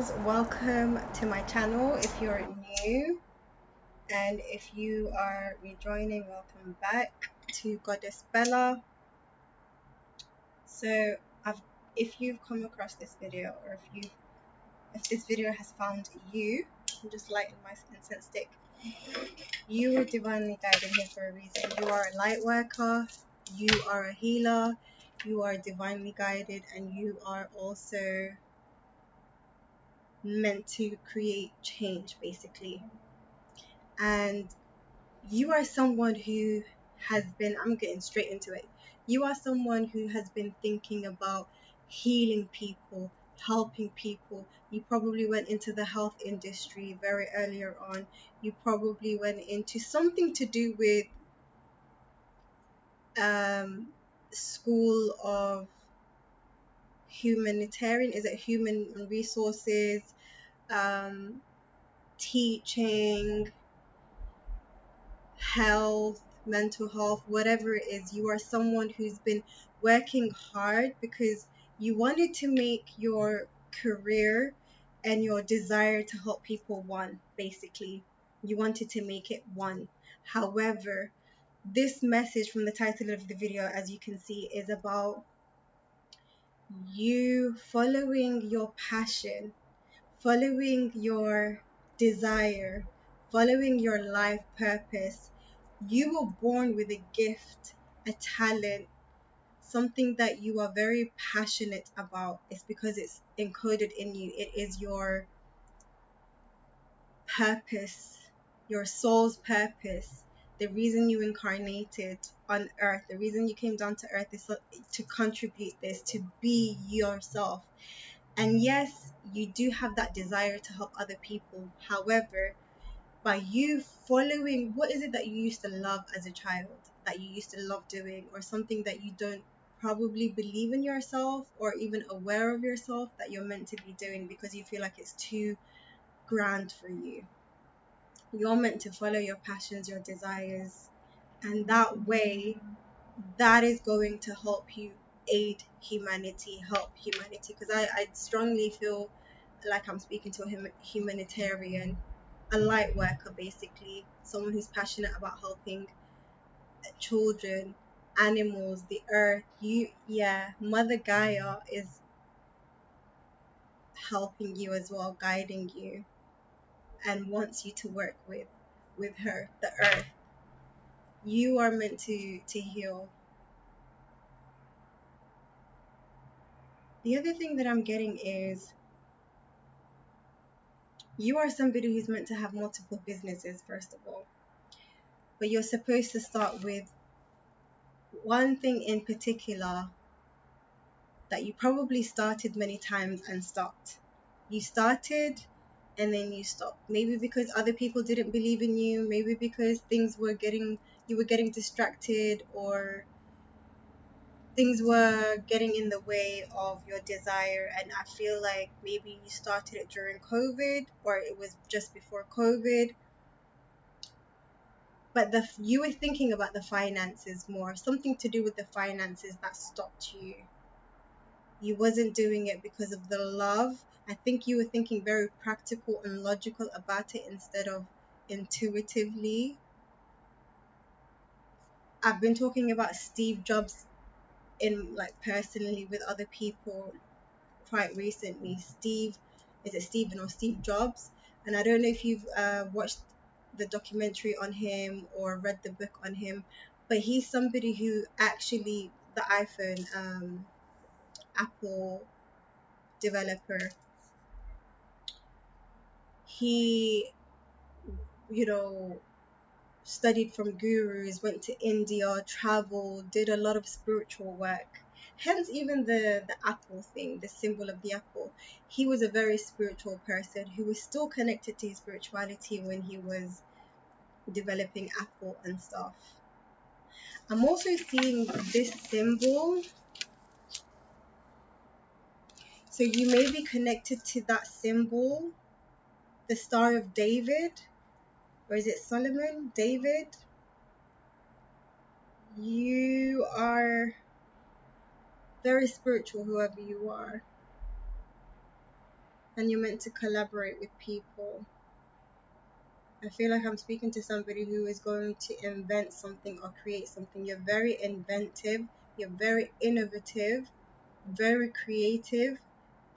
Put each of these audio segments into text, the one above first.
guys, welcome to my channel. If you're new and if you are rejoining, welcome back to Goddess Bella. So I've, if you've come across this video, or if this video has found you, I'm just lighting my incense stick. You were divinely guided here for a reason. You are a light worker, you are a healer, you are divinely guided, and you are also meant to create change, basically. And you are someone who has been, I'm getting straight into it, you are someone who has been thinking about healing people, helping people. You probably went into the health industry very earlier on. You probably went into something to do with school of humanitarian, is it human resources, um, teaching, health, mental health, whatever it is. You are someone who's been working hard because you wanted to make your career and your desire to help people one, basically. You wanted to make it one. However, this message from the title of the video, as you can see, is about you following your passion, following your desire, following your life purpose. You were born with a gift, a talent, something that you are very passionate about. It's because it's encoded in you. It is your purpose, your soul's purpose. The reason you incarnated on earth, the reason you came down to earth is to contribute this, to be yourself. And yes, you do have that desire to help other people. However, by you following, what is it that you used to love as a child, that you used to love doing, or something that you don't probably believe in yourself or even aware of yourself that you're meant to be doing because you feel like it's too grand for you. You're meant to follow your passions, your desires, and that way, that is going to help you aid humanity, help humanity. Because I strongly feel like I'm speaking to a humanitarian, a light worker, basically, someone who's passionate about helping children, animals, the earth. Mother Gaia is helping you as well, guiding you, and wants you to work with her, the earth. You are meant to heal. The other thing that I'm getting is you are somebody who's meant to have multiple businesses, first of all, but you're supposed to start with one thing in particular that you probably started many times and stopped. You started and then you stopped. Maybe because other people didn't believe in you, maybe because you were getting distracted, or things were getting in the way of your desire. And I feel like maybe you started it during COVID, or it was just before COVID, but you were thinking about the finances more, something to do with the finances that stopped you. You wasn't doing it because of the love. I think you were thinking very practical and logical about it instead of intuitively. I've been talking about Steve Jobs in, like, personally with other people quite recently. Is it Stephen or Steve Jobs? And I don't know if you've watched the documentary on him or read the book on him, but he's somebody who actually, the iPhone, Apple developer, he, you know, studied from gurus, went to India, traveled, did a lot of spiritual work. Hence, even the apple thing, the symbol of the apple. He was a very spiritual person who was still connected to his spirituality when he was developing Apple and stuff. I'm also seeing this symbol. So you may be connected to that symbol, the Star of David, or is it Solomon? David? You are very spiritual, whoever you are. and you're meant to collaborate with people. I feel like I'm speaking to somebody who is going to invent something or create something. You're very inventive, you're very innovative, very creative,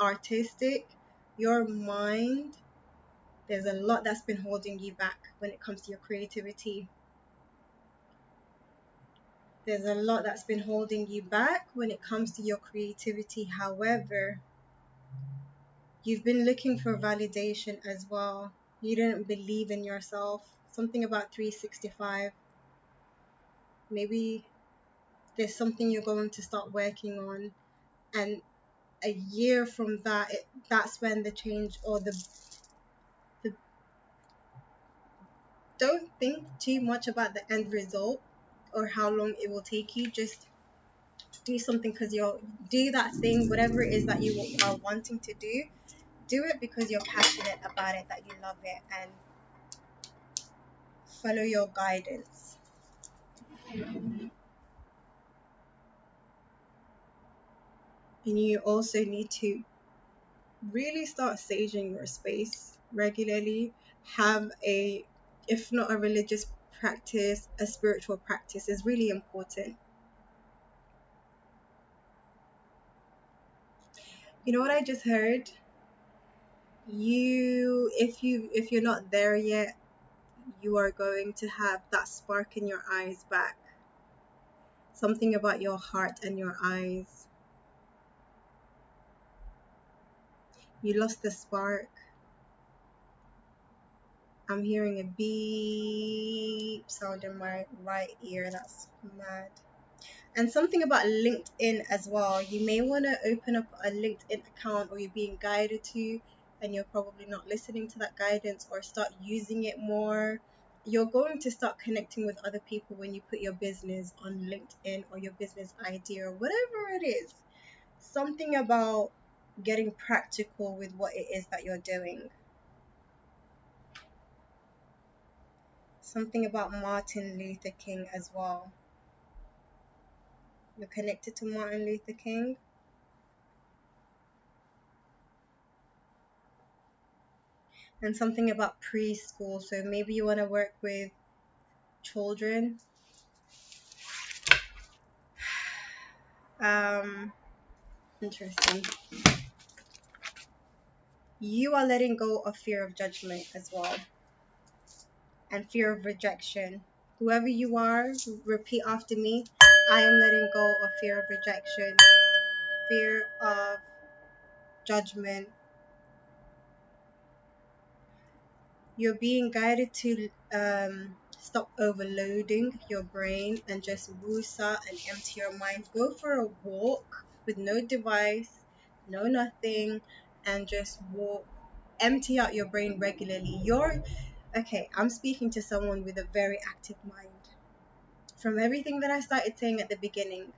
artistic. Your mind, there's a lot that's been holding you back when it comes to your creativity. There's a lot that's been holding you back when it comes to your creativity. However, you've been looking for validation as well. You didn't believe in yourself. Something about 365. Maybe there's something you're going to start working on, and a year from that, that's when the change or the don't think too much about the end result or how long it will take you. Just do something because you're do that thing, whatever it is that you are wanting to do it because you're passionate about it, that you love it, and follow your guidance. And you also need to really start saging your space regularly. Have a, if not a religious practice, a spiritual practice is really important. You know what I just heard? If you're not there yet, you are going to have that spark in your eyes back. Something about your heart and your eyes. You lost the spark. I'm hearing a beep sound in my right ear. That's mad. And something about LinkedIn as well. You may want to open up a LinkedIn account, or you're being guided to, and you're probably not listening to that guidance, or start using it more. You're going to start connecting with other people when you put your business on LinkedIn or your business idea or whatever it is. Something about getting practical with what it is that you're doing. Something about Martin Luther King as well. You're connected to Martin Luther King. And something about preschool. So maybe you want to work with children. Um, Interesting. You are letting go of fear of judgment as well, and fear of rejection. Whoever you are, repeat after me. I am letting go of fear of rejection, fear of judgment. You're being guided to stop overloading your brain and just woosah and empty your mind. Go for a walk with no device, no nothing, and just walk. Empty out your brain regularly. Okay, I'm speaking to someone with a very active mind. From everything that I started saying at the beginning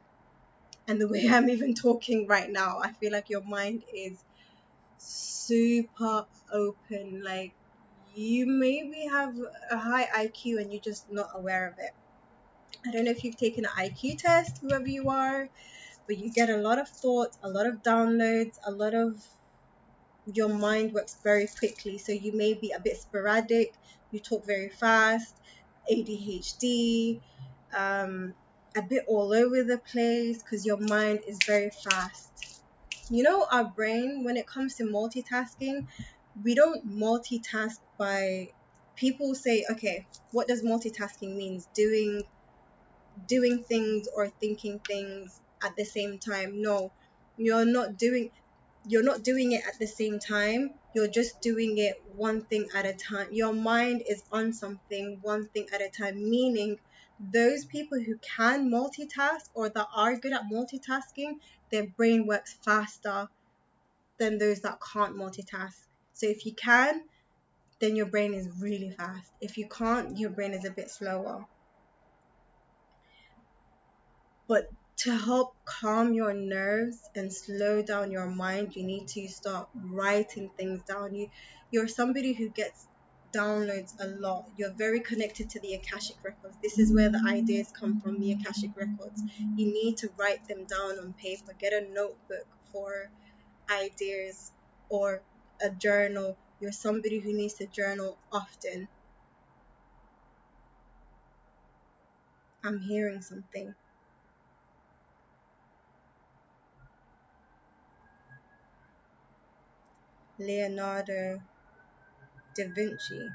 and the way I'm even talking right now, I feel like your mind is super open. Like, you maybe have a high IQ and you're just not aware of it. I don't know if you've taken an IQ test, whoever you are, but you get a lot of thoughts, a lot of downloads, a lot of, your mind works very quickly. So you may be a bit sporadic, you talk very fast, ADHD, a bit all over the place because your mind is very fast. You know, our brain, when it comes to multitasking, we don't multitask by, people say, okay, what does multitasking means? Doing things or thinking things at the same time. No, you're not doing you're not doing it at the same time. You're just doing it one thing at a time. Your mind is on something one thing at a time, meaning those people who can multitask or that are good at multitasking, their brain works faster than those that can't multitask. So if you can, then your brain is really fast. If you can't, your brain is a bit slower. But to help calm your nerves and slow down your mind, you need to start writing things down. You're somebody who gets downloads a lot. You're very connected to the Akashic records. This is where the ideas come from, the Akashic records. You need to write them down on paper. Get a notebook for ideas, or a journal. You're somebody who needs to journal often. I'm hearing something. Leonardo da Vinci.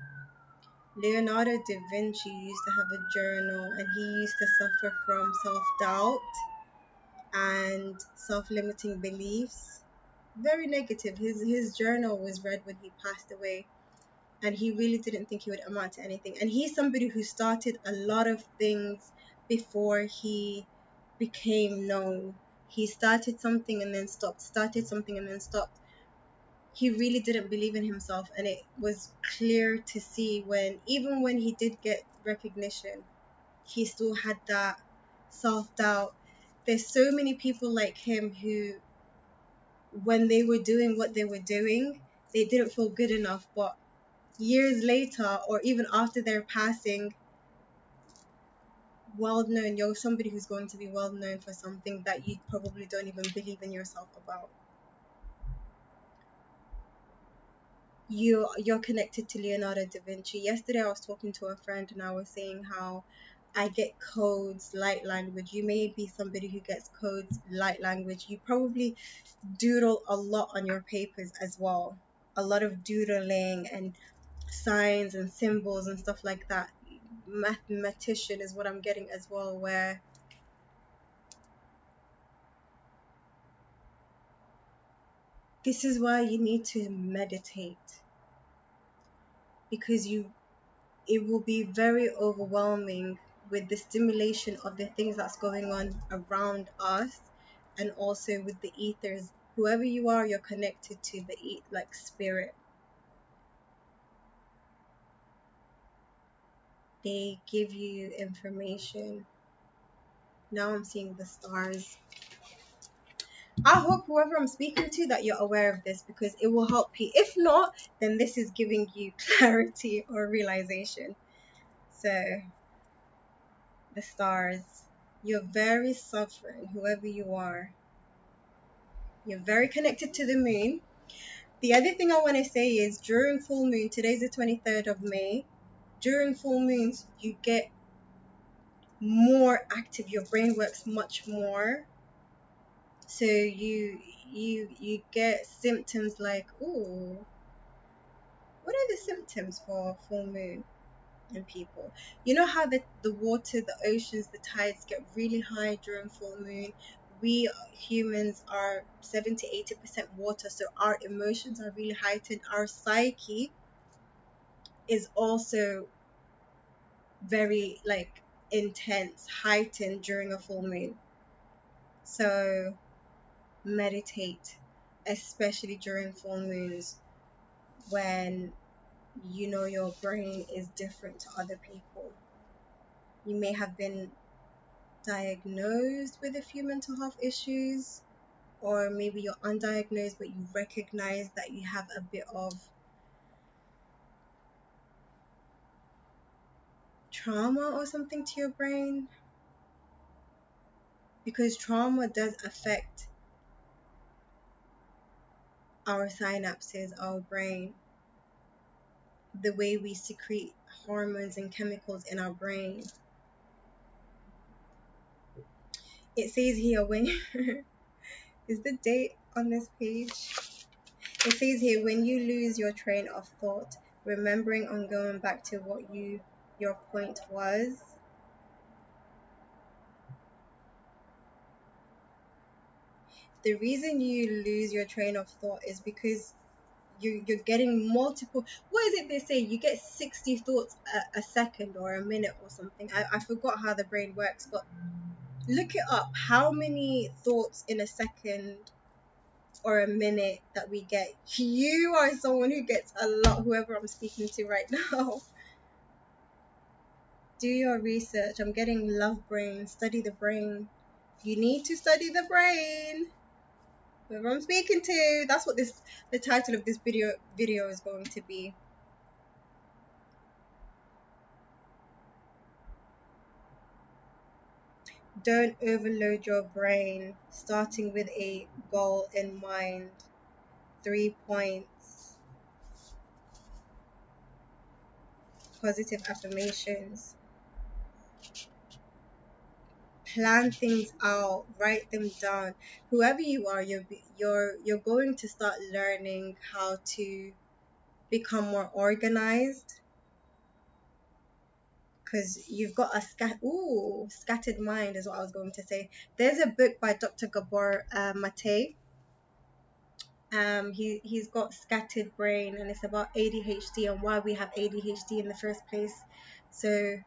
Leonardo da Vinci used to have a journal, and he used to suffer from self doubt and self limiting beliefs. Very negative. His journal was read when he passed away, and he really didn't think he would amount to anything. And he's somebody who started a lot of things before he became known. He started something and then stopped, started something and then stopped. He really didn't believe in himself, and it was clear to see when, even when he did get recognition, he still had that self-doubt. There's so many people like him who, when they were doing what they were doing, they didn't feel good enough, but years later or even after their passing, well known, you're somebody who's going to be well known for something that you probably don't even believe in yourself about. You're connected to Leonardo da Vinci. Yesterday I was talking to a friend and I was saying how I get codes, light language. You may be somebody who gets codes, light language. You probably doodle a lot on your papers as well. A lot of doodling and signs and symbols and stuff like that. Mathematician is what I'm getting as well, where this is why you need to meditate, because you it will be very overwhelming with the stimulation of the things that's going on around us, and also with the ethers. Whoever you are, you're connected to the like spirit. They give you information. Now I'm seeing the stars. I hope whoever I'm speaking to that you're aware of this, because it will help you. If not, then this is giving you clarity or realization. So the stars, you're very suffering, whoever you are. You're very connected to the moon. The other thing I want to say is during full moon, today's the 23rd of May, during full moons, you get more active. Your brain works much more. So you get symptoms like, ooh, what are the symptoms for full moon in people? You know how the water, the oceans, the tides get really high during full moon? We humans are 70-80% water, so our emotions are really heightened. Our psyche is also very like intense, heightened during a full moon. So meditate, especially during full moons, when you know your brain is different to other people. You may have been diagnosed with a few mental health issues, or maybe you're undiagnosed but you recognize that you have a bit of trauma or something to your brain, because trauma does affect our synapses, our brain, the way we secrete hormones and chemicals in our brain. It says here when is the date on this page? It says here, when you lose your train of thought, remembering on going back to what your point was. The reason you lose your train of thought is because you're getting multiple. What is it they say? You get 60 thoughts a second or a minute or something. I forgot how the brain works, but look it up. How many thoughts in a second or a minute that we get? You are someone who gets a lot, whoever I'm speaking to right now. Do your research. I'm getting love brain. Study the brain. You need to study the brain. Whoever I'm speaking to, that's what the title of this video is going to be. Don't overload your brain. Starting with a goal in mind. 3 points. positive affirmations. Plan things out, write them down. Whoever you are, you're going to start learning how to become more organized, because you've got a scattered mind is what I was going to say. There's a book by Dr. Gabor Mate. He's got scattered brain, and it's about ADHD and why we have ADHD in the first place. So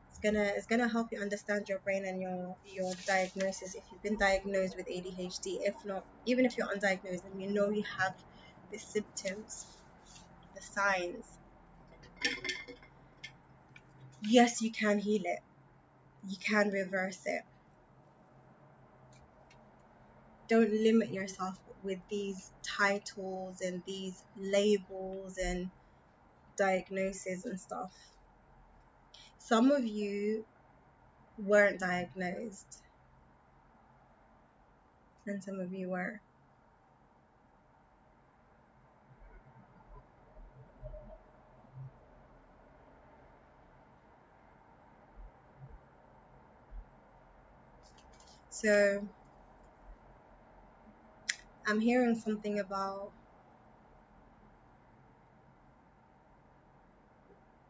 it's gonna help you understand your brain and your diagnosis if you've been diagnosed with ADHD. If not, even if you're undiagnosed and you know you have the symptoms, the signs, yes, you can heal it. You can reverse it. Don't limit yourself with these titles and these labels and diagnoses and stuff. Some of you weren't diagnosed, and some of you were. So I'm hearing something about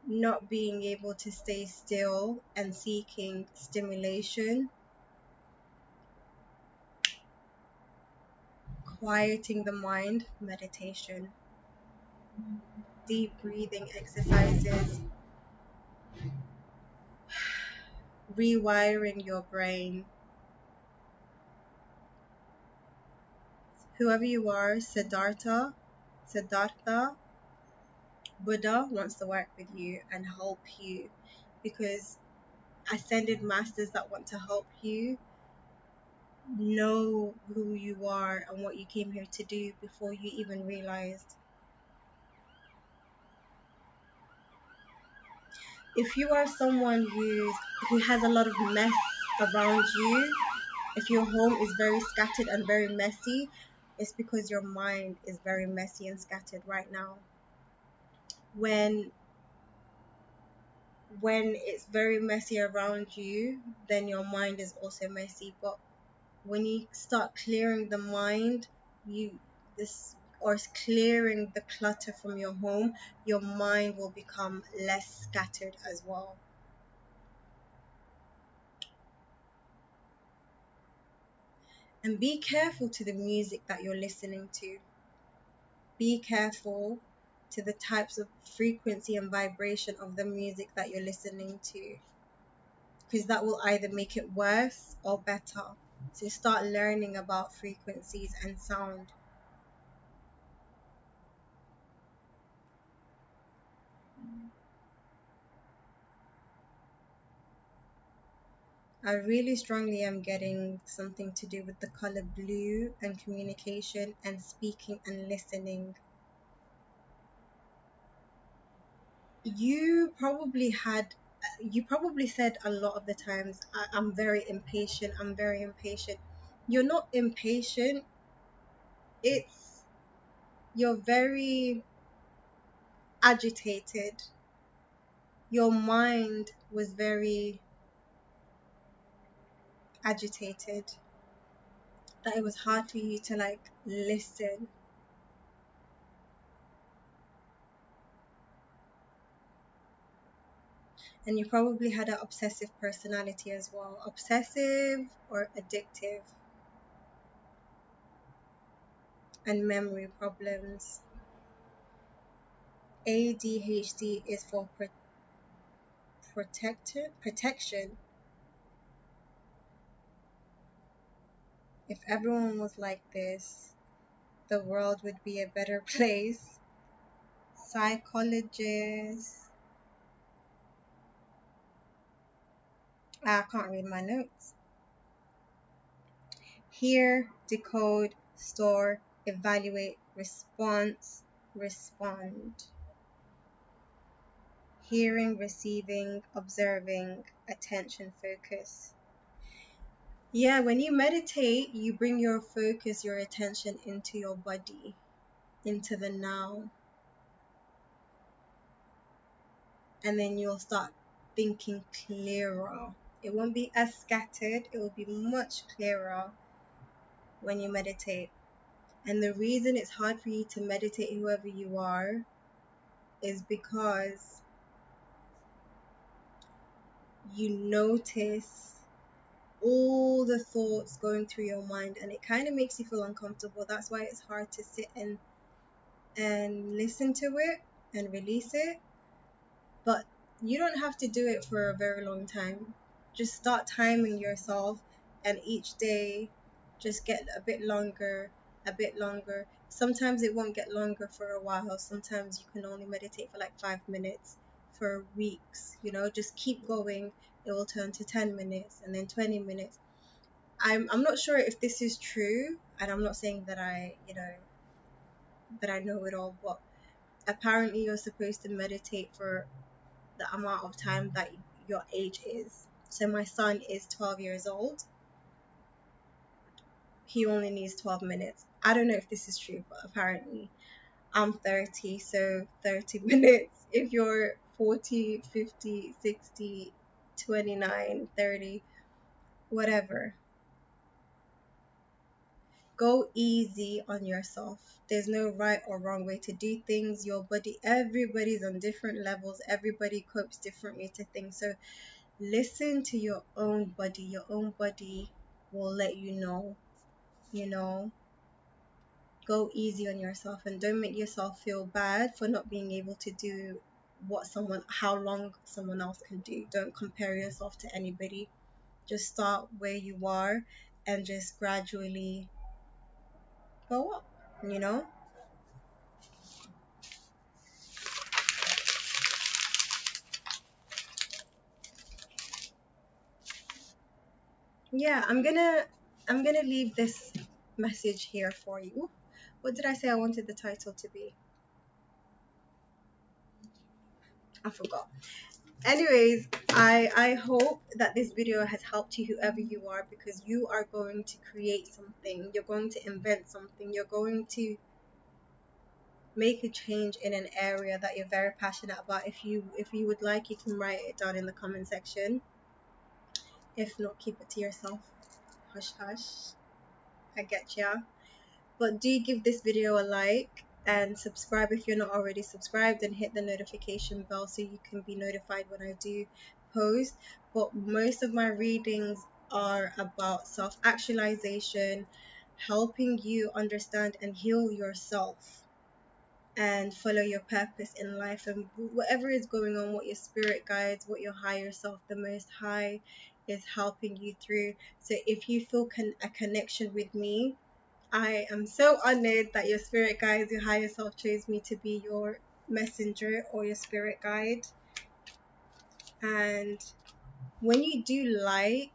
not being able to stay still and seeking stimulation, quieting the mind, meditation, deep breathing exercises, rewiring your brain. Whoever you are, Siddhartha, Buddha wants to work with you and help you, because ascended masters that want to help you know who you are and what you came here to do before you even realized. If you are someone who has a lot of mess around you, if your home is very scattered and very messy, it's because your mind is very messy and scattered right now. When it's very messy around you, then your mind is also messy. But when you start clearing the mind, you this or clearing the clutter from your home, your mind will become less scattered as well. And be careful to the music that you're listening to. Be careful to the types of frequency and vibration of the music that you're listening to, because that will either make it worse or better. So start learning about frequencies and sound. I really strongly am getting something to do with the color blue and communication and speaking and listening. You probably had, you probably said a lot of the times, I'm very impatient, I'm very impatient. You're not impatient, it's, you're very agitated. Your mind was very agitated, that it was hard for you to like listen. And you probably had an obsessive personality as well, obsessive or addictive, and memory problems. ADHD is for protection. If everyone was like this, the world would be a better place. Psychologists. I can't read my notes. Hear, decode, store, evaluate, response, respond. Hearing, receiving, observing, attention, focus. Yeah, when you meditate, you bring your focus, your attention into your body, into the now. and then you'll start thinking clearer. It won't be as scattered, it will be much clearer when you meditate. And the reason it's hard for you to meditate, whoever you are, is because you notice all the thoughts going through your mind, and it kind of makes you feel uncomfortable. That's why it's hard to sit and listen to it and release it. But you don't have to do it for a very long time. Just start timing yourself, and each day just get a bit longer, a bit longer. Sometimes it won't get longer for a while. Sometimes you can only meditate for like 5 minutes for weeks. Just keep going. It will turn to 10 minutes and then 20 minutes. I'm not sure if this is true, and I'm not saying that I know it all, but apparently you're supposed to meditate for the amount of time that your age is. So my son is 12 years old. He only needs 12 minutes. I don't know if this is true, but apparently I'm 30, so 30 minutes. If you're 40, 50, 60, 29, 30, whatever, go easy on yourself. There's no right or wrong way to do things. Your body, everybody's on different levels. Everybody copes differently to things. So listen to your own body. Your own body will let you know, you know, go easy on yourself, and don't make yourself feel bad for not being able to do how long someone else can do. Don't compare yourself to anybody. Just start where you are and just gradually go up, you know? Yeah, I'm gonna leave this message here for you. What did I say I wanted the title to be? I forgot. Anyways, I hope that this video has helped you, whoever you are, because you are going to create something. You're going to invent something. You're going to make a change in an area that you're very passionate about. If you would like, you can write it down in the comment section. If not, keep it to yourself. Hush hush. I get ya. But do give this video a like and subscribe if you're not already subscribed, and hit the notification bell so you can be notified when I do post. But most of my readings are about self-actualization, helping you understand and heal yourself and follow your purpose in life, and whatever is going on, what your spirit guides, what your higher self, the most high, is helping you through. So if you feel a connection with me, I am so honored that your spirit guides, your higher self, chose me to be your messenger or your spirit guide. And when you do like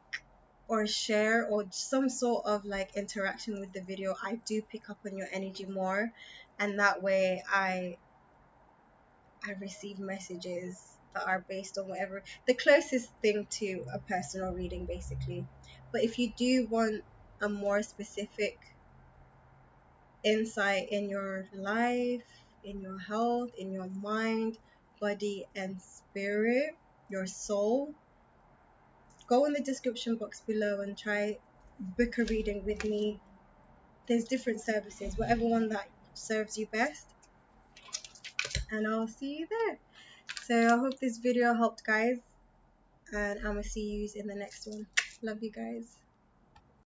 or share or some sort of like interaction with the video, I do pick up on your energy more, and that way I receive messages that are based on whatever the closest thing to a personal reading, basically. But if you do want a more specific insight in your life, in your health, in your mind, body, and spirit, your soul, go in the description box below and try book a reading with me. There's different services, whatever one that serves you best, and I'll see you there. So I hope this video helped, guys, and I'm gonna see you in the next one. Love you guys.